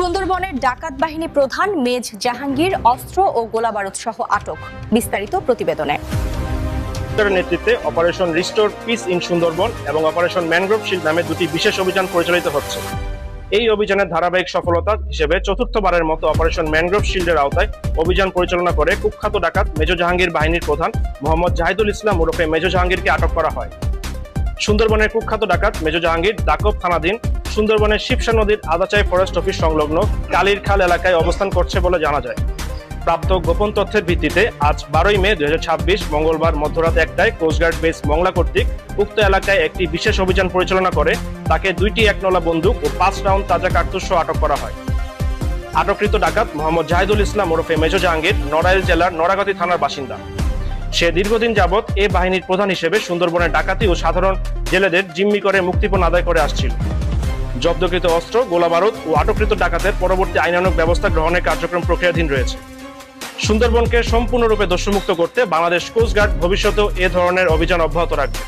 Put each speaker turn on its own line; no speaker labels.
সুন্দরবনের ডাকাত বাহিনী প্রধান মেজ জাহাঙ্গীর অস্ত্র ও গোলাবারুদ সহ আটক। বিস্তারিত প্রতিবেদনে।
নেতৃত্বে operation restore piece in Sundarban এবং অপারেশন ম্যানগ্রোভ শিল্ড নামে দুটি বিশেষ অভিযান পরিচালিত হচ্ছে। এই অভিযানের ধারাবাহিক সফলতা হিসেবে চতুর্থবারের মতো অপারেশন ম্যানগ্রোভ শিল্ডের আওতায় অভিযান পরিচালনা করে কুখ্যাত ডাকাত মেজর জাহাঙ্গীর বাহিনীর প্রধান মোহাম্মদ জাহিদুল ইসলাম ওরফে মেজর জাহাঙ্গীরকে আটক করা হয়। সুন্দরবনের কুখ্যাত ডাকাত মেজর জাহাঙ্গীর দাকব থানাধীন সুন্দরবনের শিবসা নদীর আদাচাই ফরেস্ট অফিস সংলগ্ন কালীর খাল এলাকায় অবস্থান করছে বলে জানা যায়। প্রাপ্ত গোপন তথ্যের ভিত্তিতে আজ 12ই মে 2026 মঙ্গলবার মধ্যরাত 1টায় কোস্টগার্ড বেস মংলা কর্তৃক উক্ত এলাকায় একটি বিশেষ অভিযান পরিচালনা করে তাকে 2টি 1নলা বন্দুক ও 5 রাউন্ড তাজা কার্তুজ সহ আটক করা হয়। আটককৃত ডাকাত মোহাম্মদ জাহিদুল ইসলাম ওরফে মেজর জাহাঙ্গীর নড়াইল জেলার নড়াগাতি থানার বাসিন্দা। সে দীর্ঘদিন যাবৎ এ বাহিনীর প্রধান হিসেবে সুন্দরবনের ডাকাতি ও সাধারণ জেলেদের জিম্মি করে মুক্তিপণ আদায় করে আসছিল। জব্দকৃত অস্ত্র, গোলাবারুদ ও আটককৃত ডাকাতের পরবর্তী আইনানুগ ব্যবস্থা গ্রহণের কার্যক্রম প্রক্রিয়াধীন রয়েছে। সুন্দরবনকে সম্পূর্ণরূপে দোষমুক্ত করতে বাংলাদেশ কোস্টগার্ড ভবিষ্যতেও এ ধরনের অভিযান অব্যাহত রাখবে।